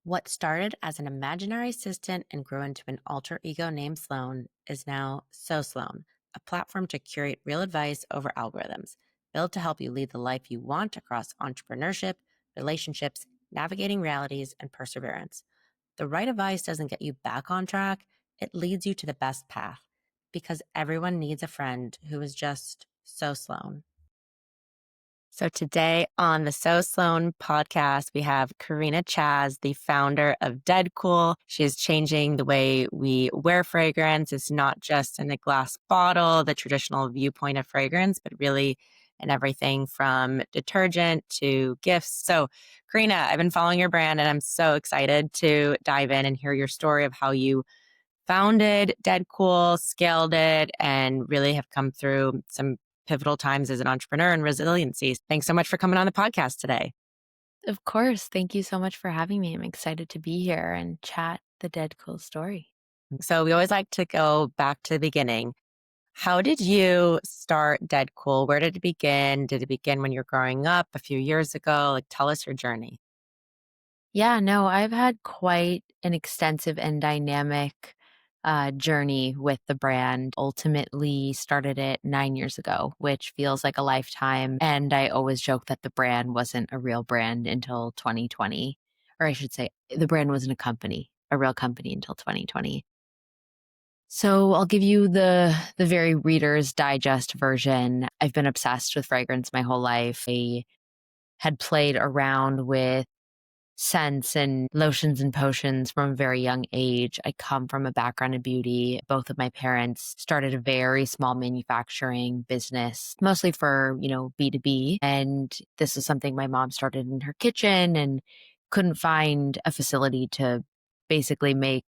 What started as an imaginary assistant and grew into an alter ego named Sloane is now So Sloane, a platform to curate real advice over algorithms, built to help you lead the life you want across entrepreneurship, relationships, navigating realities, and perseverance. The right advice doesn't get you back on track, it leads you to the best path because everyone needs a friend who is just so Sloane. So today on the So Sloane podcast, we have Carina Chaz, the founder of Dedcool. She is changing the way we wear fragrance. It's not just in a glass bottle, the traditional viewpoint of fragrance, but really in everything from detergent to gifts. So Carina, I've been following your brand and I'm so excited to dive in and hear your story of how you founded Deadcool, scaled it, and really have come through some pivotal times as an entrepreneur and resiliency. Thanks so much for coming on the podcast today. Of course. Thank you so much for having me. I'm excited to be here and chat the Dead Cool story. So we always like to go back to the beginning. How did you start Deadcool? Where did it begin? Did it begin when you were growing up a few years ago? Like, tell us your journey. Yeah, no, I've had quite an extensive and dynamic journey with the brand. Ultimately started it 9 years ago, which feels like a lifetime. And I always joke that the brand wasn't a real brand until 2020. Or I should say, the brand wasn't a real company until 2020. So I'll give you the very Reader's Digest version. I've been obsessed with fragrance my whole life. I had played around with scents and lotions and potions from a very young age. I come from a background in beauty. Both of my parents started a very small manufacturing business, mostly for, B2B. And this is something my mom started in her kitchen and couldn't find a facility to basically make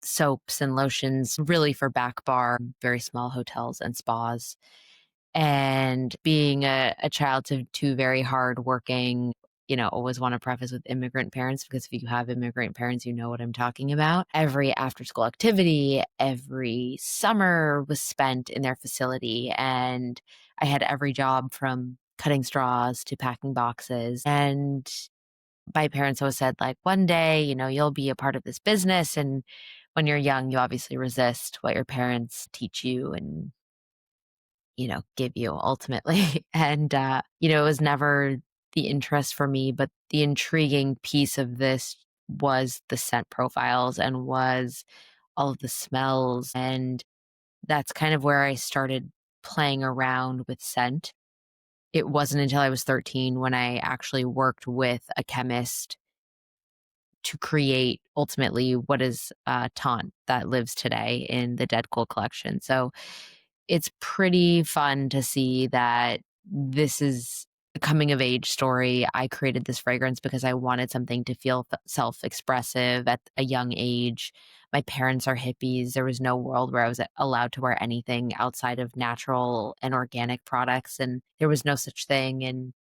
soaps and lotions really for back bar, very small hotels and spas. And being a child to two very hardworking, always want to preface with immigrant parents because if you have immigrant parents, you know what I'm talking about. Every after school activity, every summer was spent in their facility. And I had every job from cutting straws to packing boxes. And my parents always said, like, one day, you'll be a part of this business. And when you're young, you obviously resist what your parents teach you and, give you ultimately. And, it was never the interest for me, but the intriguing piece of this was the scent profiles and was all of the smells. And that's kind of where I started playing around with scent. It wasn't until I was 13 when I actually worked with a chemist to create ultimately what is Taunt that lives today in the Deadcool collection. So it's pretty fun to see that this is a coming of age story. I created this fragrance because I wanted something to feel self expressive at a young age. My parents are hippies. There was no world where I was allowed to wear anything outside of natural and organic products, and there was no such thing. And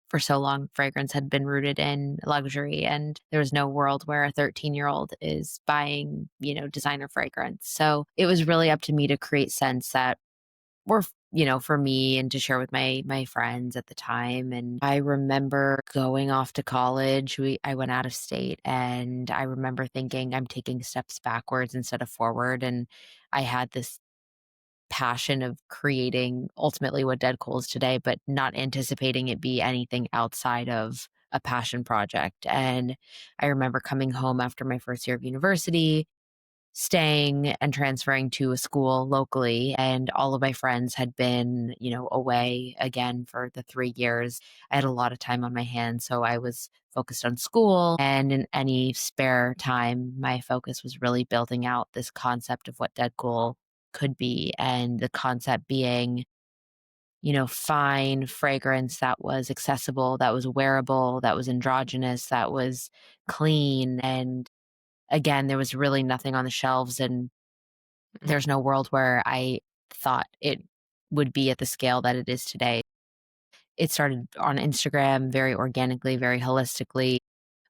for so long, fragrance had been rooted in luxury, and there was no world where a 13-year-old is buying, designer fragrance. So it was really up to me to create scents that were, for me and to share with my friends at the time. And I remember going off to college. I went out of state, and I remember thinking I'm taking steps backwards instead of forward. And I had this passion of creating ultimately what Deadcool is today, but not anticipating it be anything outside of a passion project. And I remember coming home after my first year of university, staying and transferring to a school locally, and all of my friends had been, away again for the 3 years. I had a lot of time on my hands, so I was focused on school, and in any spare time my focus was really building out this concept of what Deadcool could be, and the concept being, fine fragrance that was accessible, that was wearable, that was androgynous, that was clean. And again, there was really nothing on the shelves, and there's no world where I thought it would be at the scale that it is today. It started on Instagram very organically, very holistically.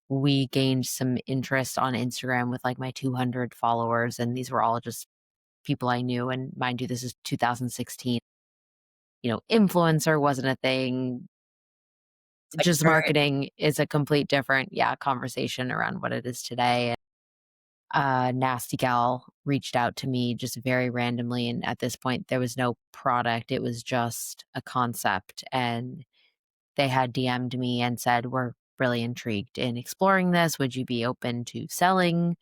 We gained some interest on Instagram with like my 200 followers, and these were all just people I knew. And mind you, this is 2016. Influencer wasn't a thing. like just for marketing is a complete different, yeah, conversation around what it is today. Nasty Gal reached out to me just very randomly, and at this point, there was no product, it was just a concept, and they had DM'd me and said, "We're really intrigued in exploring this. Would you be open to selling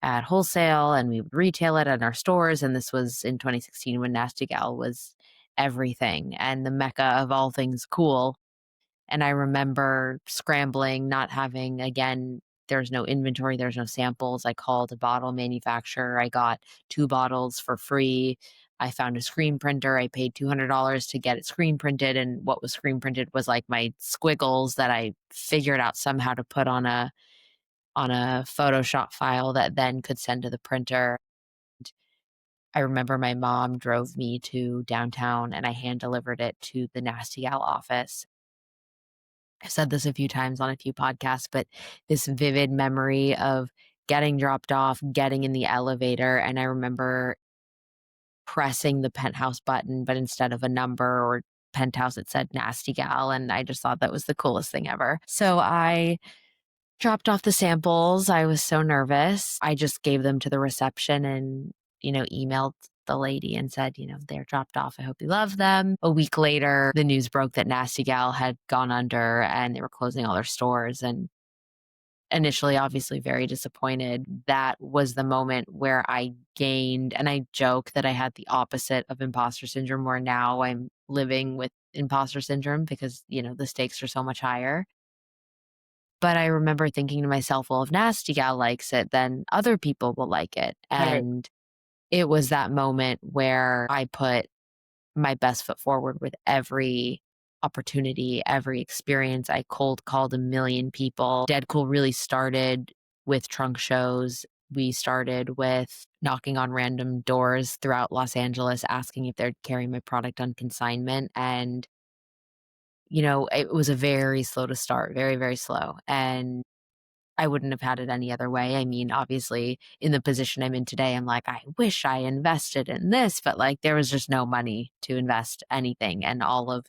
at wholesale, and we would retail it at our stores?" And this was in 2016 when Nasty Gal was everything and the mecca of all things cool. And I remember scrambling, not having, again, there's no inventory, there's no samples. I called a bottle manufacturer. I got 2 bottles for free. I found a screen printer. I paid $200 to get it screen printed. And what was screen printed was like my squiggles that I figured out somehow to put on a Photoshop file that then could send to the printer. I remember my mom drove me to downtown and I hand delivered it to the Nasty Gal office. I've said this a few times on a few podcasts, but this vivid memory of getting dropped off, getting in the elevator, and I remember pressing the penthouse button, but instead of a number or penthouse, it said Nasty Gal, and I just thought that was the coolest thing ever. So I dropped off the samples. I was so nervous. I just gave them to the reception and, emailed the lady and said, "They're dropped off. I hope you love them." A week later, the news broke that Nasty Gal had gone under and they were closing all their stores. And initially, obviously, very disappointed. That was the moment where I gained, and I joke that I had the opposite of imposter syndrome, where now I'm living with imposter syndrome because, the stakes are so much higher. But I remember thinking to myself, well, if Nasty Gal likes it, then other people will like it. right. And it was that moment where I put my best foot forward with every opportunity, every experience. I cold called a million people. Deadcool really started with trunk shows. We started with knocking on random doors throughout Los Angeles, asking if they'd carry my product on consignment. And, it was a very slow to start, very, very slow. And I wouldn't have had it any other way. I mean, obviously, in the position I'm in today, I'm like, I wish I invested in this, but like there was just no money to invest anything. And all of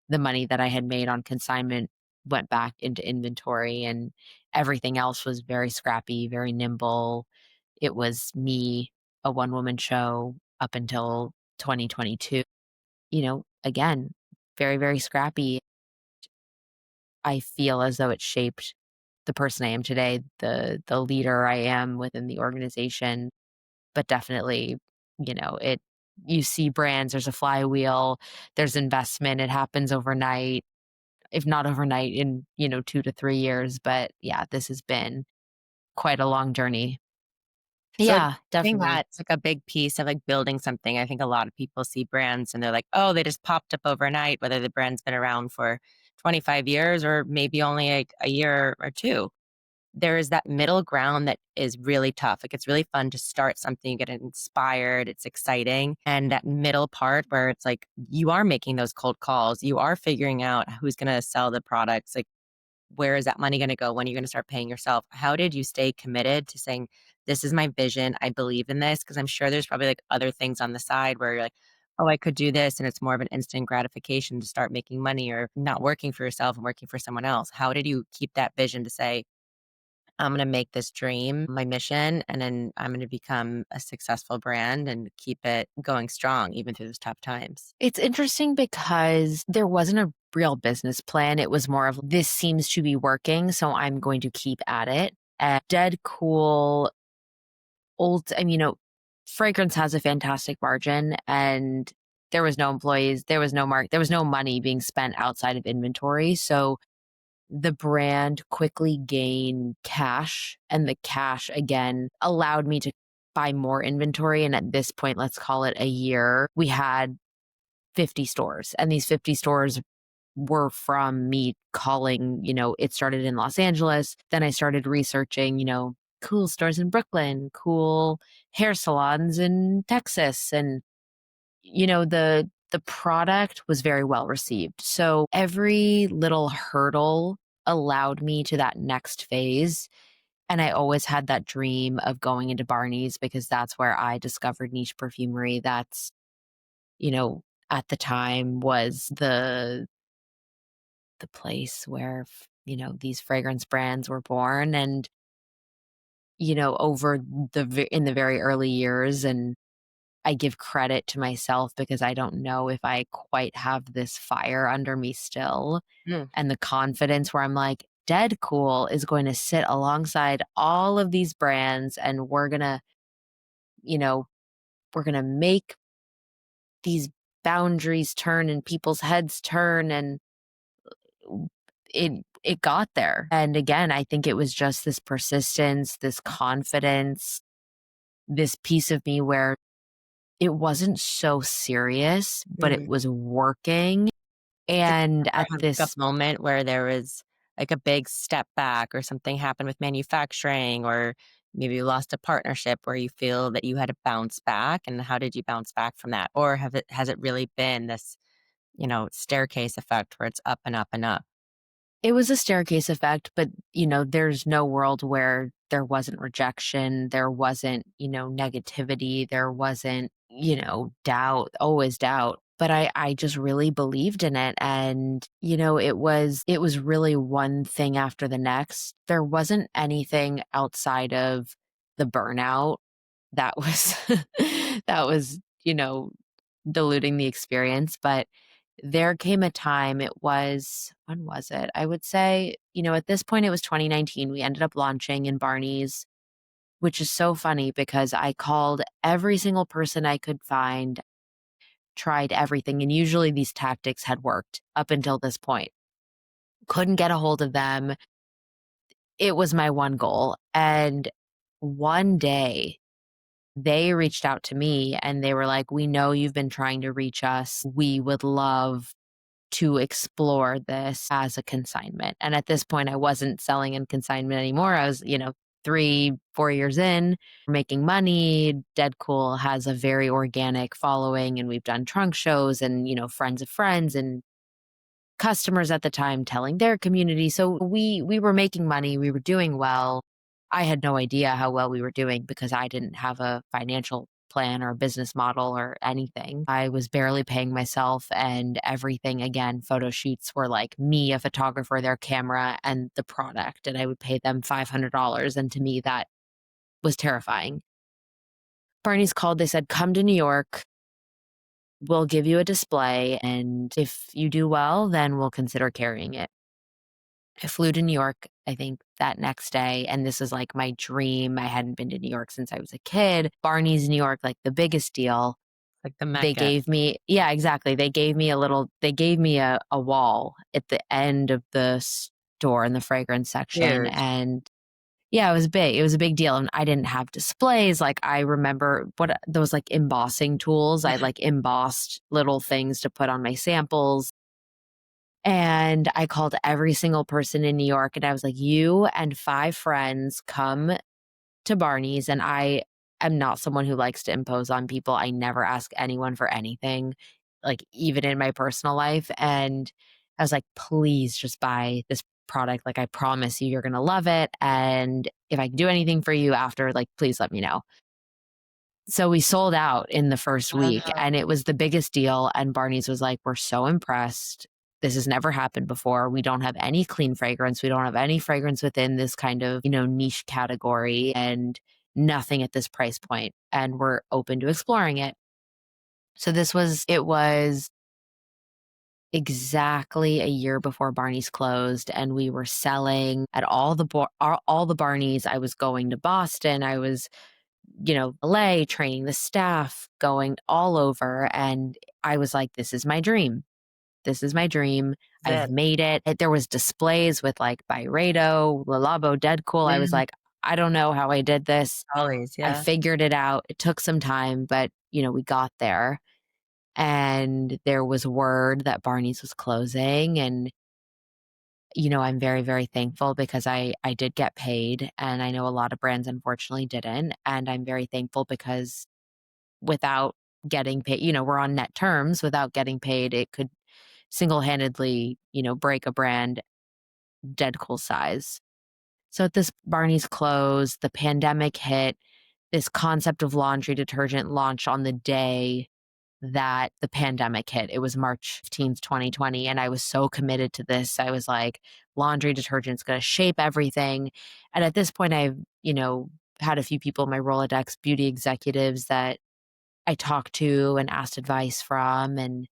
the money that I had made on consignment went back into inventory, and everything else was very scrappy, very nimble. It was me, a one woman show up until 2022. Again, very, very scrappy. I feel as though it shaped the person I am today, the leader I am within the organization, but definitely, it you see brands, there's a flywheel, there's investment, it happens overnight, if not overnight in, 2 to 3 years, but yeah, this has been quite a long journey. So Yeah, I think definitely. that's like a big piece of like building something. I think a lot of people see brands and they're like, oh, they just popped up overnight, whether the brand's been around for 25 years or maybe only like a year or two. There is that middle ground that is really tough. Like it's really fun to start something, you get inspired, it's exciting. And that middle part where it's like you are making those cold calls, you are figuring out who's going to sell the products. Like where is that money going to go? When are you going to start paying yourself? How did you stay committed to saying, this is my vision. I believe in this? Because I'm sure there's probably like other things on the side where you're like, oh, I could do this. And it's more of an instant gratification to start making money or not working for yourself and working for someone else. How did you keep that vision to say, I'm going to make this dream my mission and then I'm going to become a successful brand and keep it going strong even through those tough times? It's interesting because there wasn't a real business plan. It was more of this seems to be working, so I'm going to keep at it. Dead Cool I mean, fragrance has a fantastic margin, and there was no employees, there was no money being spent outside of inventory. So the brand quickly gained cash, and the cash again allowed me to buy more inventory. And at this point, let's call it a year, we had 50 stores, and these 50 stores were from me calling, it started in Los Angeles. Then I started researching, cool stores in Brooklyn, cool hair salons in Texas. And, the product was very well received. So every little hurdle allowed me to that next phase. And I always had that dream of going into Barney's because that's where I discovered niche perfumery. That's, you know, at the time was the place where, these fragrance brands were born. And, over in the very early years, and I give credit to myself because I don't know if I quite have this fire under me still, Mm. and the confidence where I'm like, Dead Cool is going to sit alongside all of these brands, and you know, we're going to make these boundaries turn and people's heads turn. And it got there. And again, I think it was just this persistence, this confidence, this piece of me where it wasn't so serious, but it Mm. was working. Did And you at ever have, like, this a moment where there was, like, a big step back or something happened with manufacturing, or maybe you lost a partnership where you feel that you had to bounce back, and how did you bounce back from that? Or has it really been this, staircase effect where it's up and up and up? It was a staircase effect, but, there's no world where there wasn't rejection, there wasn't, negativity, there wasn't, doubt, always doubt. But I just really believed in it. And, it was really one thing after the next. There wasn't anything outside of the burnout that was that was, diluting the experience. But there came a time, it was when was it? I would say, at this point, it was 2019. We ended up launching in Barney's, which is so funny because I called every single person I could find, tried everything, and usually these tactics had worked up until this point. Couldn't get a hold of them. It was my one goal. And one day they reached out to me and they were like, "We know you've been trying to reach us. We would love to explore this as a consignment." And at this point, I wasn't selling in consignment anymore. I was, 3, 4 years in, making money. Deadcool has a very organic following, and we've done trunk shows and, friends of friends and customers at the time telling their community. So we were making money, we were doing well. I had no idea how well we were doing because I didn't have a financial plan or a business model or anything. I was barely paying myself, and everything, again, photo shoots were like me, a photographer, their camera, and the product, and I would pay them $500, and to me that was terrifying. Barney's called, they said, "Come to New York. We'll give you a display, and if you do well, then we'll consider carrying it." I flew to New York, I think, that next day, and this is like my dream. I hadn't been to New York since I was a kid. Barney's New York, like the biggest deal. Like the They Mecca. gave me, yeah, exactly. They gave me a wall at the end of the store in the fragrance section. Huge. And yeah, it was big. It was a big deal. And I didn't have displays. Like I remember those like embossing tools. I like embossed little things to put on my samples. And I called every single person in New York and I was like, "You and 5 friends come to Barney's." And I am not someone who likes to impose on people. I never ask anyone for anything, like even in my personal life. And I was like, "Please just buy this product. Like, I promise you, you're going to love it. And if I can do anything for you after, like, please let me know." So we sold out in the first week, Wow. and it was the biggest deal. And Barney's was like, "We're so impressed. This has never happened before. We don't have any clean fragrance. We don't have any fragrance within this kind of, niche category, and nothing at this price point. And we're open to exploring it." So it was exactly a year before Barney's closed, and we were selling at all the Barney's. I was going to Boston. I was, LA, training the staff, going all over. And I was like, "This is my dream. This is my dream. I've That's it. made it." There was displays with like Byredo, Le Labo, Deadcool. I was Mm. like, "I don't know how I did this. Always, I yeah. figured it out." It took some time, but we got there. And there was word that Barney's was closing. And, I'm very, very thankful because I did get paid. And I know a lot of brands unfortunately didn't. And I'm very thankful because without getting paid, we're on net terms. Without getting paid, it could single-handedly, break a brand dead cool size. So at this Barney's close, the pandemic hit. This concept of laundry detergent launched on the day that the pandemic hit. It was March 15th, 2020. And I was so committed to this. I was like, laundry detergent's going to shape everything. And at this point, I've, had a few people in my Rolodex, beauty executives that I talked to and asked advice from. And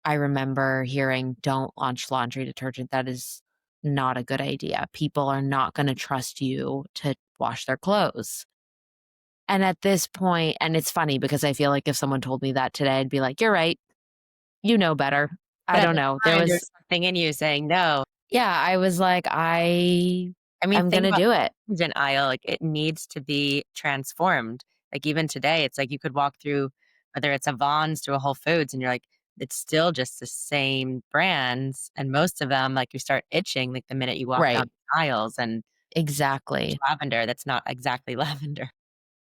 I remember hearing, don't launch laundry detergent. That is not a good idea. People are not going to trust you to wash their clothes. And at this point, and it's funny because I feel like if someone told me that today, I'd be like, you're right. You know better. I But at don't the know. time, there's something in you saying no. Yeah, I was like, I mean, I'm think gonna about do the it. detergent aisle, like, it needs to be transformed. Like, even today, it's like you could walk through, whether it's a Vons to a Whole Foods, and you're like, it's still just the same brands, and most of them, like, you start itching, like, the minute you walk down Right. the aisles, and Exactly. lavender, that's not exactly lavender.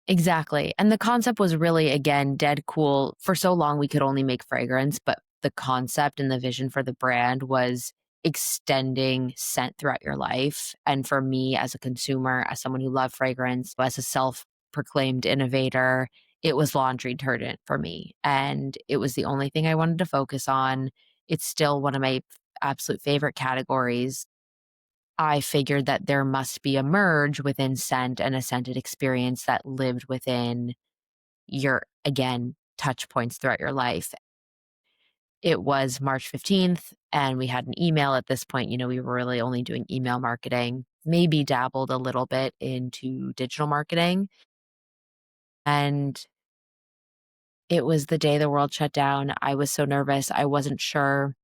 Exactly. And the concept was really, again, dead cool. For so long, we could only make fragrance, but the concept and the vision for the brand was extending scent throughout your life. And for me, as a consumer, as someone who loved fragrance, as a self proclaimed innovator, it was laundry detergent for me. And it was the only thing I wanted to focus on. It's still one of my absolute favorite categories. I figured that there must be a merge within scent and a scented experience that lived within your, again, touch points throughout your life. It was March 15th, and we had an email at this point. We were really only doing email marketing, maybe dabbled a little bit into digital marketing. And it was the day the world shut down. I was so nervous. I wasn't sure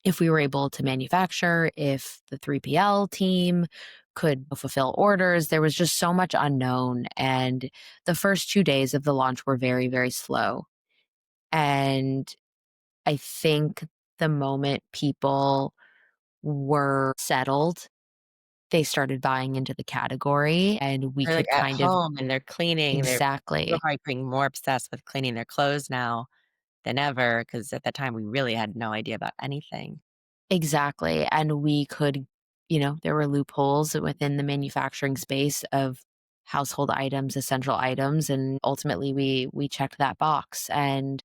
if we were able to manufacture, if the 3PL team could fulfill orders. There was just so much unknown. And the first 2 days of the launch were very, very slow. And I think the moment people were settled, they started buying into the category and we They're, like, could at kind of home, and they're cleaning, people are exactly. probably being more obsessed with cleaning their clothes now than ever, because at that time, we really had no idea about anything. Exactly, and we could there were loopholes within the manufacturing space of household items, essential items, and ultimately we checked that box, and,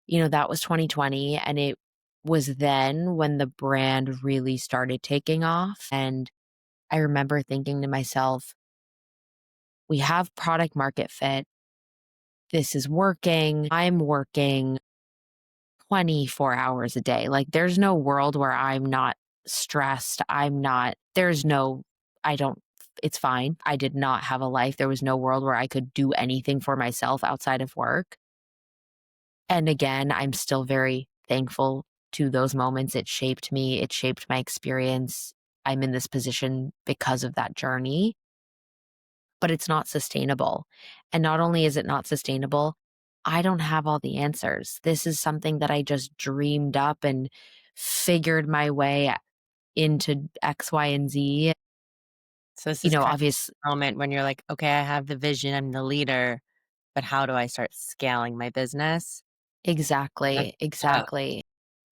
that was 2020, and it was then when the brand really started taking off, and I remember thinking to myself, "We have product market fit. This is working. I'm working 24 hours a day. Like, there's no world where I'm not stressed. I don't, it's fine. I did not have a life. There was no world where I could do anything for myself outside of work. And again, I'm still very thankful to those moments. It shaped me, it shaped my experience. I'm in this position because of that journey, but it's not sustainable. And not only is it not sustainable, I don't have all the answers. This is something that I just dreamed up and figured my way into X, Y, and Z. So this is kind Obvious of the moment when you're like, "Okay, I have the vision, I'm the leader, but how do I start scaling my business?" That's exactly, tough. exactly.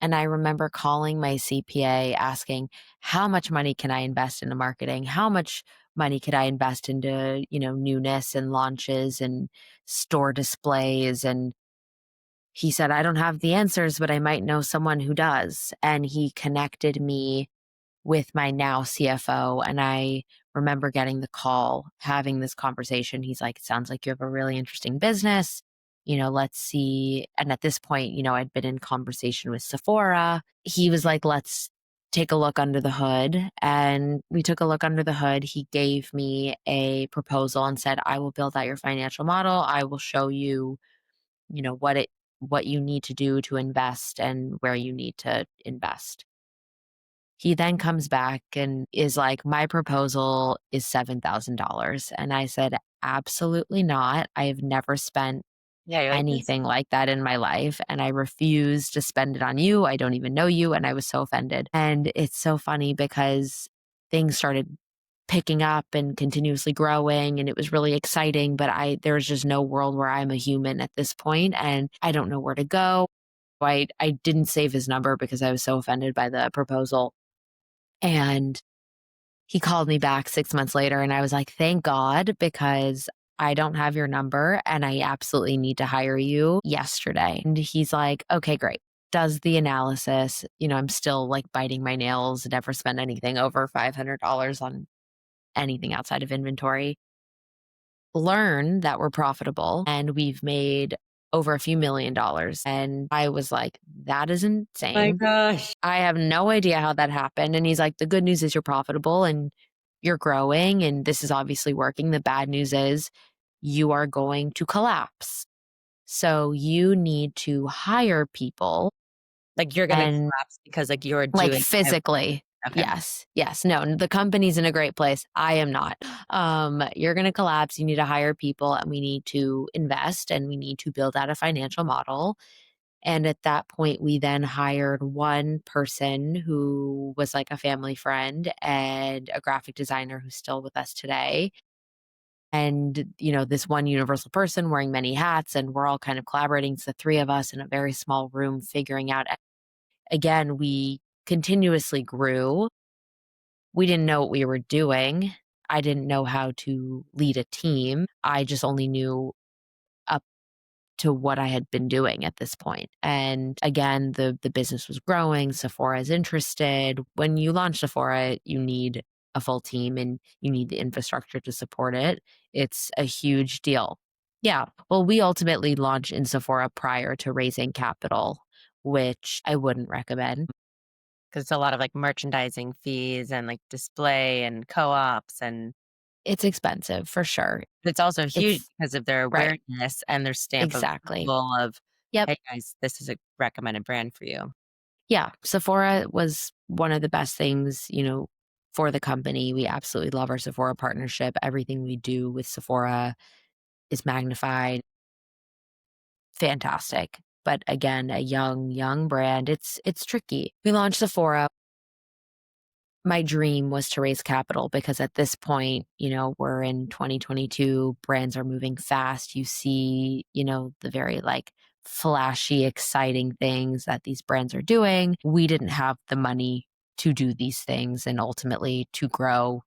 And I remember calling my CPA asking, how much money can I invest into marketing? How much money could I invest into, newness and launches and store displays? And he said, I don't have the answers, but I might know someone who does. And he connected me with my now CFO. And I remember getting the call, having this conversation. He's like, it sounds like you have a really interesting business. Let's see. And at this point, I'd been in conversation with Sephora. He was like, let's take a look under the hood. And we took a look under the hood. He gave me a proposal and said, I will build out your financial model. I will show you, what you need to do to invest and where you need to invest. He then comes back and is like, my proposal is $7,000. And I said, absolutely not. I have never spent Yeah, you're like, "This." anything like that in my life. And I refuse to spend it on you. I don't even know you. And I was so offended. And it's so funny because things started picking up and continuously growing and it was really exciting. But there was just no world where I'm a human at this point and I don't know where to go. I didn't save his number because I was so offended by the proposal. And he called me back 6 months later and I was like, thank God, because I don't have your number and I absolutely need to hire you yesterday. And he's like, okay, great. Does the analysis. I'm still like biting my nails, never spend anything over $500 on anything outside of inventory. Learn that we're profitable and we've made over a few $1,000,000. And I was like, that is My insane. gosh. I have no idea how that happened. And he's like, the good news is you're profitable and you're growing, and this is obviously working. The bad news is you are going to collapse. So you need to hire people Like, you're gonna and collapse because, like, you're like doing physically. okay. Yes. Yes. No, the company's in a great place. I am not. You're going to collapse. You need to hire people and we need to invest and we need to build out a financial model. And at that point, we then hired one person who was like a family friend and a graphic designer who's still with us today. And, this one universal person wearing many hats, and we're all kind of collaborating. It's the three of us in a very small room figuring out. Again, we continuously grew. We didn't know what we were doing. I didn't know how to lead a team. I just only knew up to what I had been doing at this point. And again, the business was growing. Sephora is interested. When you launch Sephora, you need a full team and you need the infrastructure to support it. It's a huge deal. Yeah. Well, we ultimately launched in Sephora prior to raising capital, which I wouldn't recommend. 'Cause it's a lot of, like, merchandising fees and, like, display and co-ops, and It's expensive for sure. it's also huge It's because of their right. awareness and their stamp of Exactly. approval of, Yep. "Hey, guys, this is a recommended brand for you." Yeah. Sephora was one of the best things, for the company. We absolutely love our Sephora partnership. Everything we do with Sephora is magnified. Fantastic. But again, a young brand. It's tricky. We launched Sephora. My dream was to raise capital because at this point, we're in 2022, brands are moving fast. You see, the very like flashy, exciting things that these brands are doing. We didn't have the money to do these things. And ultimately, to grow,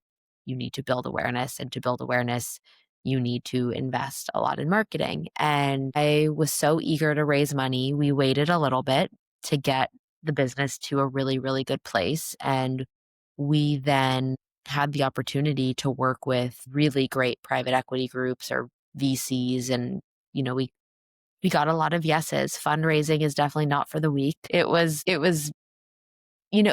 you need to build awareness. And to build awareness, you need to invest a lot in marketing. And I was so eager to raise money. We waited a little bit to get the business to a really, really good place. And we then had the opportunity to work with really great private equity groups or VCs. And, we got a lot of yeses. Fundraising is definitely not for the weak. It was,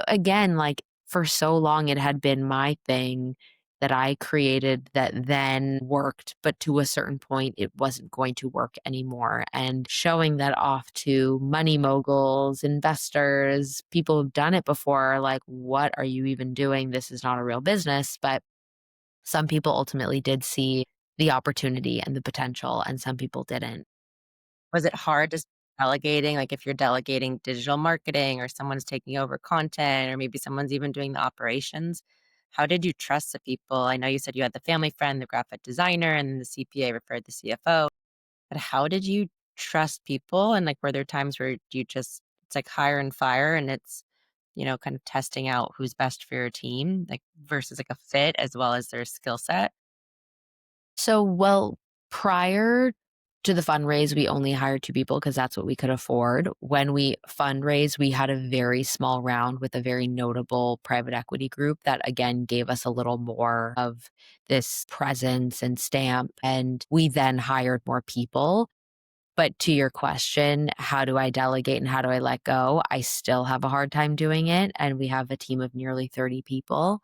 again, like for so long, it had been my thing that I created that then worked, but to a certain point, it wasn't going to work anymore. And showing that off to money moguls, investors, people who've done it before, like, what are you even doing? This is not a real business. But some people ultimately did see the opportunity and the potential, and some people didn't. Was it hard just delegating? Like, if you're delegating digital marketing or someone's taking over content or maybe someone's even doing the operations, how did you trust the people? I know you said you had the family friend, the graphic designer, and then the CPA referred the CFO, but how did you trust people? And, like, were there times where you just it's like hire and fire and it's, kind of testing out who's best for your team, like, versus, like, a fit as well as their skill set? So, well, prior to the fundraise, we only hired 2 people because that's what we could afford. When we fundraised, we had a very small round with a very notable private equity group that again gave us a little more of this presence and stamp. And we then hired more people. But to your question, how do I delegate and how do I let go? I still have a hard time doing it. And we have a team of nearly 30 people.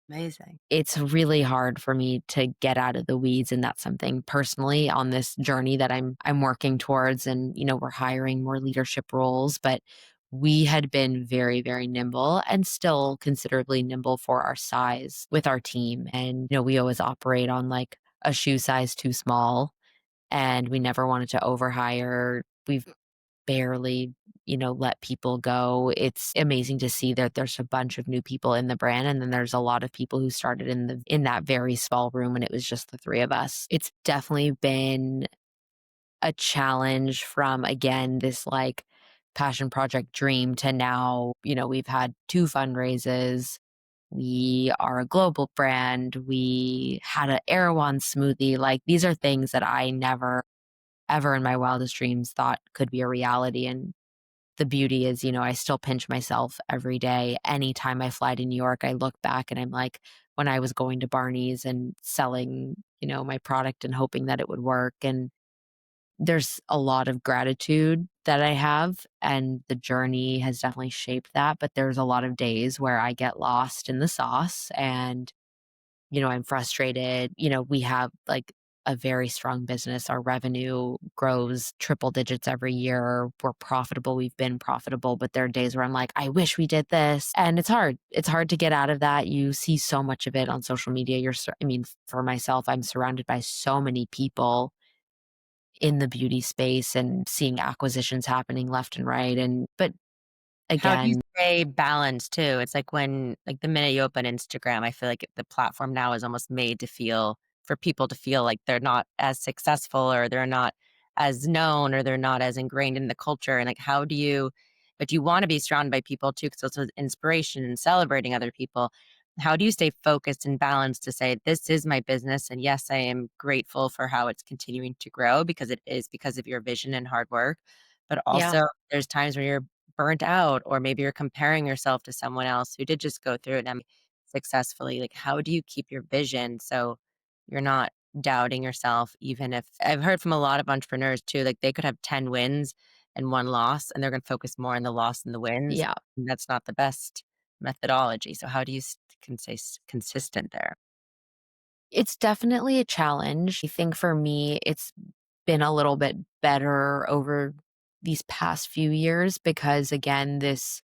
Amazing. It's really hard for me to get out of the weeds, and that's something personally on this journey that I'm working towards. And we're hiring more leadership roles, but we had been very, very nimble and still considerably nimble for our size with our team. And we always operate on like a shoe size too small, and we never wanted to overhire. We've barely, let people go. It's amazing to see that there's a bunch of new people in the brand, and then there's a lot of people who started in that very small room and it was just the three of us. It's definitely been a challenge from again this like passion project dream to now, we've had 2 fundraises. We are a global brand. We had an Erewhon smoothie. Like, these are things that I never, ever in my wildest dreams thought could be a reality. And the beauty is, I still pinch myself every day. Anytime I fly to New York, I look back and I'm like, when I was going to Barney's and selling, my product and hoping that it would work. And there's a lot of gratitude that I have, and the journey has definitely shaped that. But there's a lot of days where I get lost in the sauce and, I'm frustrated. We have like a very strong business. Our revenue grows triple digits every year. We're profitable. We've been profitable, but there are days where I'm like, I wish we did this. And it's hard. It's hard to get out of that. You see so much of it on social media. I mean, for myself, I'm surrounded by so many people in the beauty space and seeing acquisitions happening left and right. But How do you again, stay balanced too? It's like when like the minute you open Instagram, I feel like the platform now is almost made to feel for people to feel like they're not as successful or they're not as known or they're not as ingrained in the culture. And like how do you but you want to be surrounded by people too, because it's also inspiration and celebrating other people. How do you stay focused and balanced to say, this is my business? And yes, I am grateful for how it's continuing to grow because it is because of your vision and hard work. But yeah, also, there's times when you're burnt out or maybe you're comparing yourself to someone else who did just go through it and successfully. Like, how do you keep your vision so you're not doubting yourself? Even if I've heard from a lot of entrepreneurs too, like they could have 10 wins and one loss, and they're going to focus more on the loss and the wins. yeah, And that's not the best methodology. So, how do you can stay consistent there? it's definitely a challenge. I think for me, it's been a little bit better over these past few years because, again, this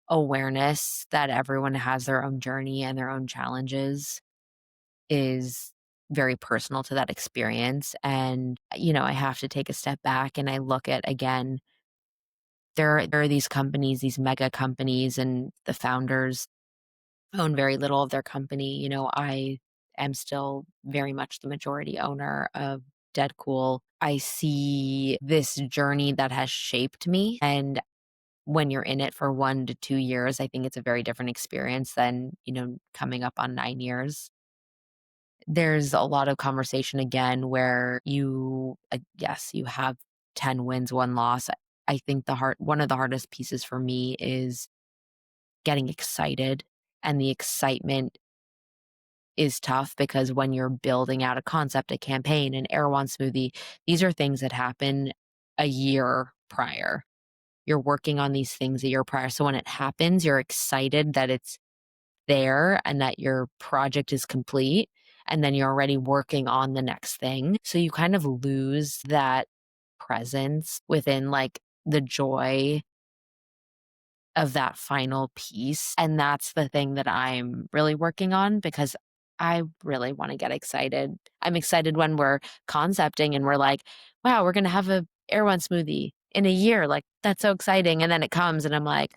awareness that everyone has their own journey and their own challenges is very personal to that experience. And, I have to take a step back and I look at, again, there are these companies, these mega companies, and the founders own very little of their company. I am still very much the majority owner of Deadcool. I see this journey that has shaped me. And when you're in it for 1 to 2 years, I think it's a very different experience than, coming up on 9 years. There's a lot of conversation again where yes, you have 10 wins, one loss. I think one of the hardest pieces for me is getting excited, and the excitement is tough because when you're building out a concept, a campaign, an Erewhon smoothie, these are things that happen a year prior. You're working on these things a year prior. So when it happens, you're excited that it's there and that your project is complete. And then you're already working on the next thing. So you kind of lose that presence within like the joy of that final piece, and that's the thing that I'm really working on because I really wanna get excited. I'm excited when we're concepting and we're like, "Wow, we're gonna have a Erewhon smoothie in a year," like, that's so exciting, and then it comes and I'm like,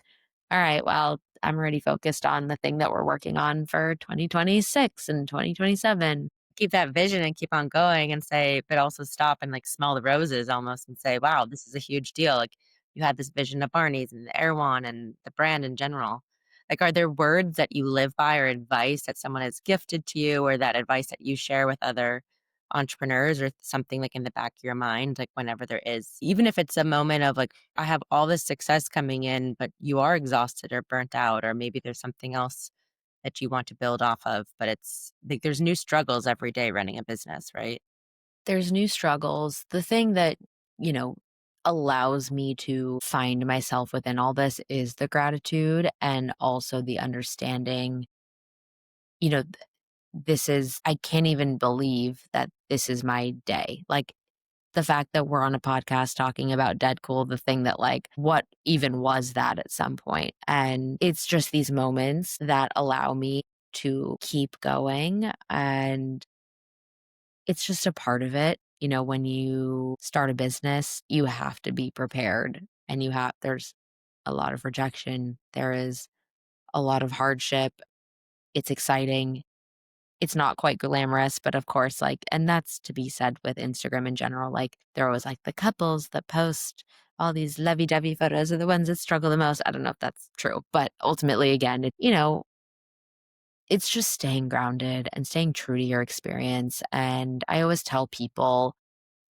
"Alright, well, I'm already focused on the thing that we're working on for 2026 and 2027." Keep that vision and keep on going and say but also stop and, like, smell the roses almost and say, "Wow, this is a huge deal." Like, you had this vision of Barney's and the Erewhon and the brand in general. Like, are there words that you live by or advice that someone has gifted to you or that advice that you share with other entrepreneurs or something, like, in the back of your mind, like, whenever there is even if it's a moment of, like, I have all this success coming in, but you are exhausted or burnt out or maybe there's something else that you want to build off of, but it's like there's new struggles every day running a business, right? There's new struggles. The thing that, you know, allows me to find myself within all this is the gratitude and also the understanding, you know, I can't even believe that this is my day. Like, the fact that we're on a podcast talking about Deadcool, the thing that, like, what even was that at some point? And it's just these moments that allow me to keep going. And it's just a part of it. When you start a business, you have to be prepared and there's a lot of rejection. There is a lot of hardship. It's exciting. It's not quite glamorous, but of course, like, and that's to be said with Instagram in general. Like, they're always like the couples that post all these lovey-dovey photos are the ones that struggle the most. I don't know if that's true, but ultimately, again, it's just staying grounded and staying true to your experience, and I always tell people,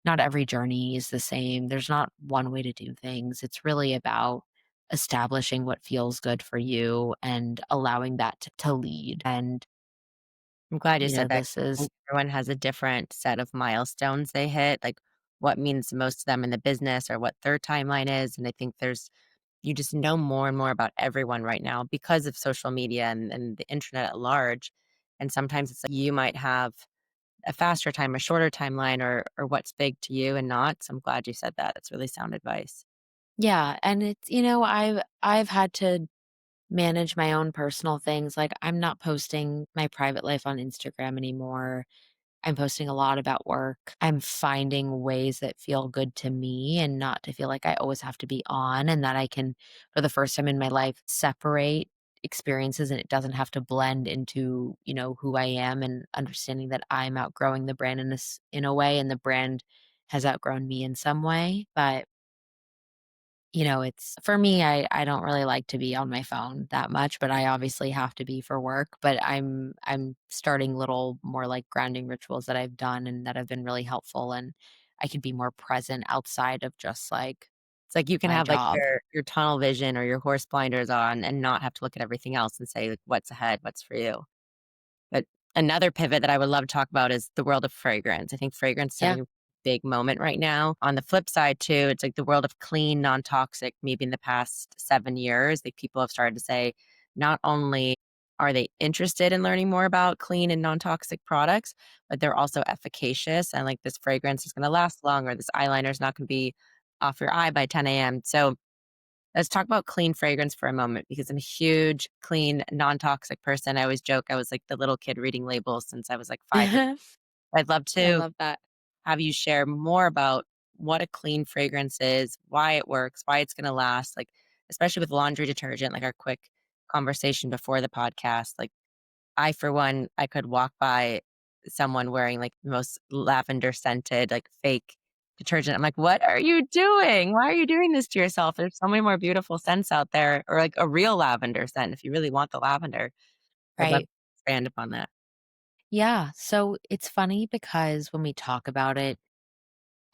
not every journey is the same. There's not one way to do things. It's really about establishing what feels good for you and allowing that to lead, and, I'm glad you said that. this I is think everyone has a different set of milestones they hit, like what means most to them in the business or what their timeline is. And I think you just know more and more about everyone right now because of social media and the internet at large. And sometimes it's like you might have a faster time, a shorter timeline, or what's big to you and not. So I'm glad you said that. It's really sound advice. yeah, and it's I've had to manage my own personal things, like, I'm not posting my private life on Instagram anymore. I'm posting a lot about work. I'm finding ways that feel good to me and not to feel like I always have to be on, and that I can, for the first time in my life, separate experiences and it doesn't have to blend into, who I am, and understanding that I'm outgrowing the brand in a way and the brand has outgrown me in some way. But it's for me, I don't really like to be on my phone that much, but I obviously have to be for work, but I'm starting little more like grounding rituals that I've done and that have been really helpful, and I can be more present outside of just like It's like you can my have like job. your tunnel vision or your horse blinders on and not have to look at everything else and say like, what's ahead, what's for you. But another pivot that I would love to talk about is the world of fragrance. I think fragrance is Yeah. having a big moment right now. On the flip side, too, it's like the world of clean, non toxic, maybe in the past 7 years, like people have started to say not only are they interested in learning more about clean and non toxic products, but they're also efficacious. And like this fragrance is going to last long, or this eyeliner is not going to be off your eye by 10 a.m. So let's talk about clean fragrance for a moment because I'm a huge, clean, non-toxic person. I always joke I was like the little kid reading labels since I was like 5 or I I'd love to love that. have you share more about what a clean fragrance is, why it works, why it's gonna last, like, especially with laundry detergent, like our quick conversation before the podcast. Like, I, for one, I could walk by someone wearing, like, the most lavender scented, like, fake detergent. I'm like, "What are you doing? Why are you doing this to yourself? There's so many more beautiful scents out there," or, like, a real lavender scent if you really want the lavender. I'd love to Right. expand upon that. Yeah. So it's funny because when we talk about it,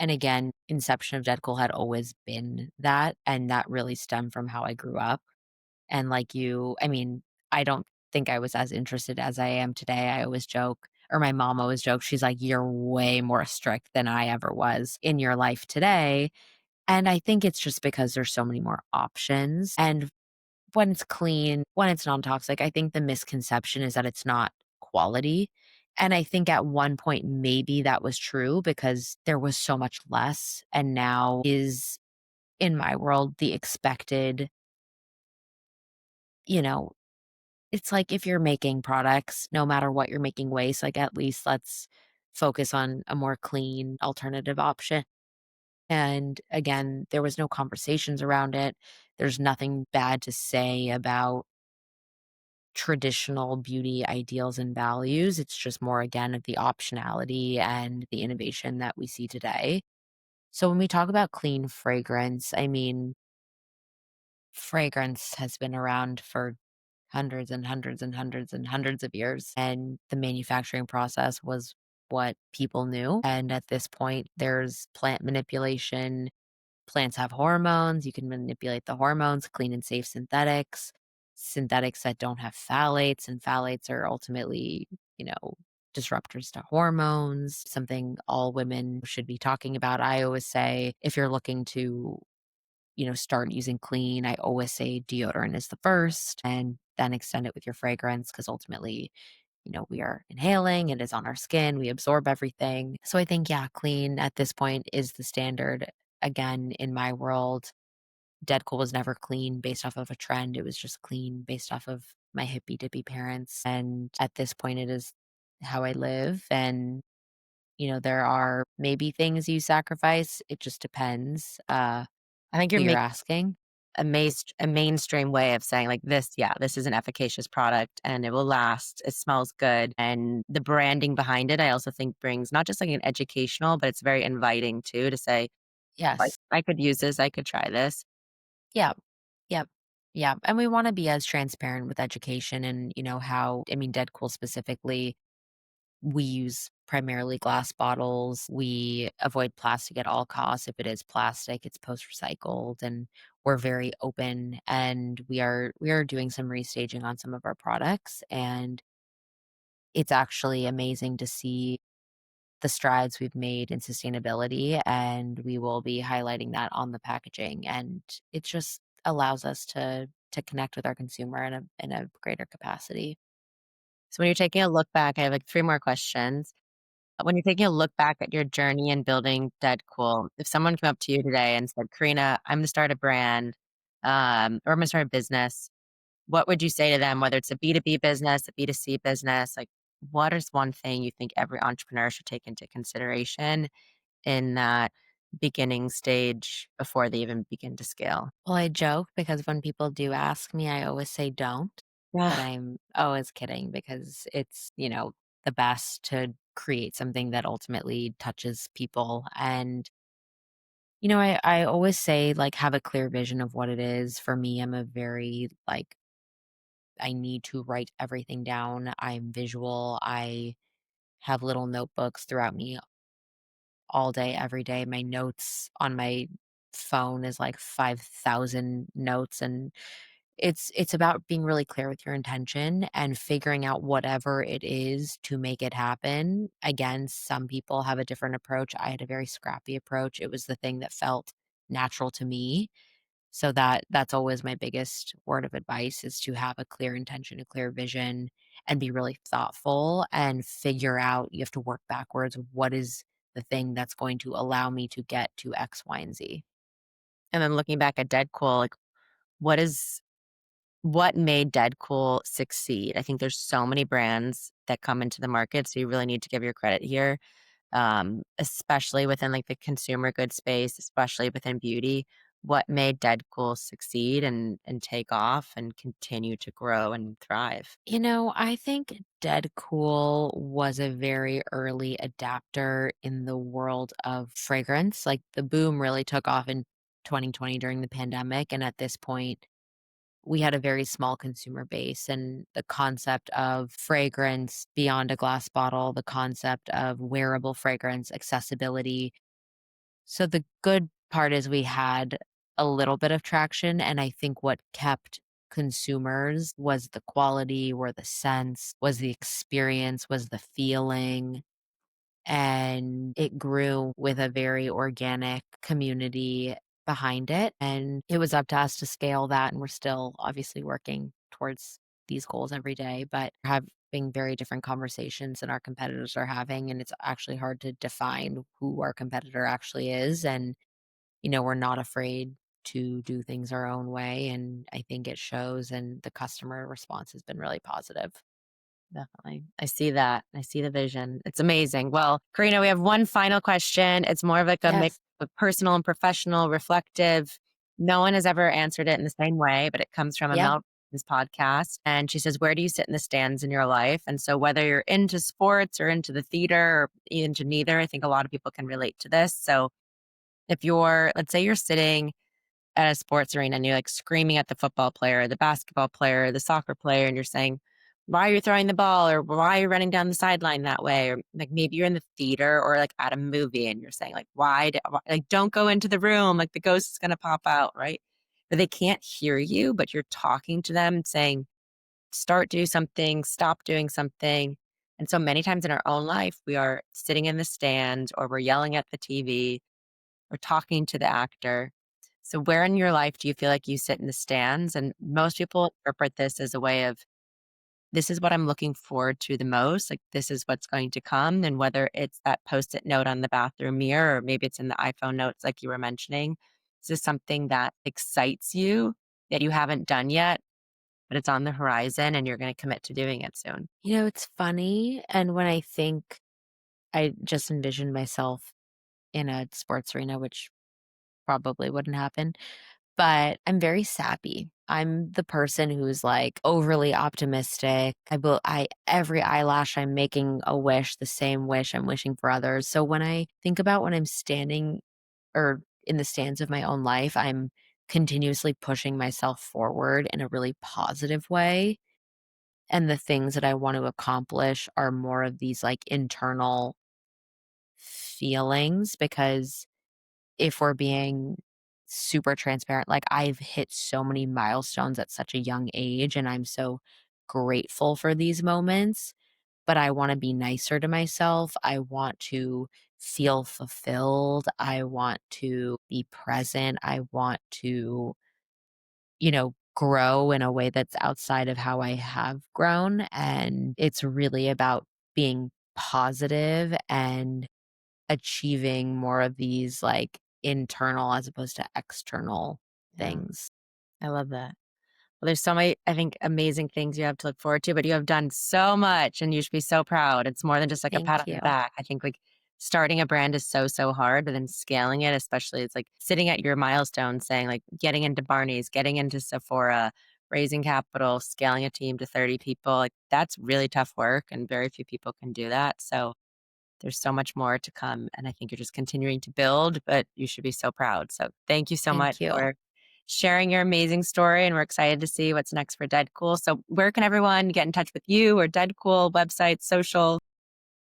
and again, inception of Deadpool had always been that, and that really stemmed from how I grew up. And like I mean, I don't think I was as interested as I am today. I always joke, or my mom always jokes, she's like, "You're way more strict than I ever was in your life today." And I think it's just because there's so many more options. And when it's clean, when it's non toxic, I think the misconception is that it's not quality. And I think at one point, maybe that was true because there was so much less. And now is, in my world, the expected, you know, it's like if you're making products, no matter what you're making waste, like at least let's focus on a more clean alternative option. And again, there was no conversations around it. There's nothing bad to say about traditional beauty ideals and values. It's just more, again, of the optionality and the innovation that we see today. So when we talk about clean fragrance, I mean, fragrance has been around for hundreds and hundreds and hundreds and hundreds of years. And the manufacturing process was what people knew. And at this point, there's plant manipulation. Plants have hormones. You can manipulate the hormones, clean and safe synthetics, synthetics that don't have phthalates, and phthalates are ultimately, disruptors to hormones, something all women should be talking about. I always say if you're looking to, start using clean, I always say deodorant is the first and then extend it with your fragrance because ultimately, we are inhaling, it is on our skin, we absorb everything. So I think, yeah, clean at this point is the standard. Again, in my world, Deadcool was never clean based off of a trend. It was just clean based off of my hippy dippy parents. And at this point, it is how I live. And, there are maybe things you sacrifice. It just depends I think you're who you're making asking. a mainstream way of saying like this, yeah, this is an efficacious product and it will last. It smells good. And the branding behind it, I also think brings not just like an educational, but it's very inviting too to say, like, Yes. I could use this, I could try this. Yeah. Yep. Yeah, and we wanna be as transparent with education and, how I mean, Deadcool specifically, we use primarily glass bottles. We avoid plastic at all costs. If it is plastic, it's post-recycled, and we're very open, and we are doing some restaging on some of our products, and it's actually amazing to see the strides we've made in sustainability, and we will be highlighting that on the packaging, and it just allows us to connect with our consumer in a greater capacity. So when you're taking a look back, I have like three more questions. When you're taking a look back at your journey in building Dead Cool, if someone came up to you today and said, Karina, I'm going to start a brand, or I'm going to start a business, what would you say to them, whether it's a B2B business, a B2C business? Like, what is one thing you think every entrepreneur should take into consideration in that beginning stage before they even begin to scale? Well, I joke because when people do ask me, I always say don't, but Yeah. I'm always kidding because it's, the best to create something that ultimately touches people. And, I always say, like, have a clear vision of what it is. For me, I'm a very, like, I need to write everything down. I'm visual. I have little notebooks throughout me all day, every day. My notes on my phone is like 5,000 notes, and it's about being really clear with your intention and figuring out whatever it is to make it happen. Again, some people have a different approach. I had a very scrappy approach. It was the thing that felt natural to me. So that's always my biggest word of advice is to have a clear intention, a clear vision, and be really thoughtful and figure out you have to work backwards. What is the thing that's going to allow me to get to X, Y, and Z? And then looking back at Deadcool, like what is what made Deadcool succeed? I think there's so many brands that come into the market, so you really need to give your credit here, especially within like the consumer goods space, especially within beauty. What made Deadcool succeed and take off and continue to grow and thrive? I think Deadcool was a very early adapter in the world of fragrance. Like the boom really took off in 2020 during the pandemic. And at this point, we had a very small consumer base. And the concept of fragrance beyond a glass bottle, the concept of wearable fragrance, accessibility. So the good part is we had a little bit of traction, and I think what kept consumers was the quality, were the scents, was the experience, was the feeling, and it grew with a very organic community behind it, and it was up to us to scale that, and we're still obviously working towards these goals every day, but having very different conversations than our competitors are having, and it's actually hard to define who our competitor actually is, and, we're not afraid to do things our own way, and I think it shows, and the customer response has been really positive. Definitely. I see that. I see the vision. It's amazing. Well, Karina, we have one final question. It's more of like a mix Yes. of personal and professional, reflective. No one has ever answered it in the same way, but it comes from a Yeah. Mel Robbins podcast. And she says, where do you sit in the stands in your life? And so whether you're into sports or into the theater or into neither, I think a lot of people can relate to this. So if you're, let's say you're sitting at a sports arena and you're like screaming at the football player, the basketball player, the soccer player, and you're saying, why are you throwing the ball? Or why are you running down the sideline that way? Or like maybe you're in the theater or like at a movie and you're saying, like, like, don't go into the room. Like the ghost is going to pop out, right? But they can't hear you, but you're talking to them saying, start do something, stop doing something. And so many times in our own life, we are sitting in the stand or we're yelling at the TV or talking to the actor. So where in your life do you feel like you sit in the stands? And most people interpret this as a way of this is what I'm looking forward to the most. Like this is what's going to come. And whether it's that post-it note on the bathroom mirror, or maybe it's in the iPhone notes, like you were mentioning, this is something that excites you that you haven't done yet, but it's on the horizon and you're going to commit to doing it soon. It's funny, and when I think I just envisioned myself in a sports arena, which probably wouldn't happen, but I'm very sappy. I'm the person who's, like, overly optimistic. I every eyelash, I'm making a wish, the same wish I'm wishing for others. So when I think about when I'm standing or in the stands of my own life, I'm continuously pushing myself forward in a really positive way. And the things that I want to accomplish are more of these like internal feelings because if we're being super transparent, like I've hit so many milestones at such a young age and I'm so grateful for these moments, but I want to be nicer to myself. I want to feel fulfilled. I want to be present. I want to, grow in a way that's outside of how I have grown. And it's really about being positive and achieving more of these like internal as opposed to external Yeah, things. I love that. Well, there's so many, I think, amazing things you have to look forward to, but you have done so much and you should be so proud. It's more than just like a pat Thank on the you. back. I think like starting a brand is so, so hard, but then scaling it, especially it's like sitting at your milestone saying like getting into Barney's, getting into Sephora, raising capital, scaling a team to 30 people. Like that's really tough work and very few people can do that. So there's so much more to come, and I think you're just continuing to build, but you should be so proud. So thank you so much Thank you. for sharing your amazing story, and we're excited to see what's next for Deadcool. So where can everyone get in touch with you or Deadcool, website, social?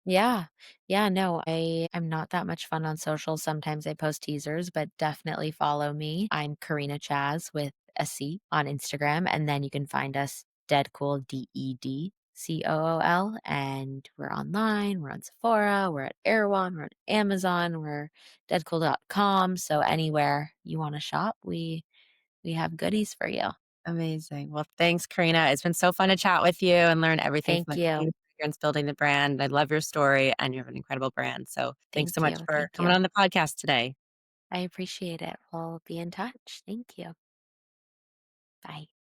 Yeah. Yeah, no, I'm not that much fun on social. Sometimes I post teasers, but definitely follow me. I'm Carina Chaz with a C on Instagram, and then you can find us Deadcool, Deedcool, and we're online, we're on Sephora, we're at Erewhon, we're on Amazon, we're deadcool.com. So anywhere you want to shop, we have goodies for you. Amazing. Well, thanks, Karina. It's been so fun to chat with you and learn everything from Thank like you. the fragrance building the brand. I love your story and you have an incredible brand. So thanks so Thank much you. for Thank coming you. on the podcast today. I appreciate it. We'll be in touch. Thank you. Bye.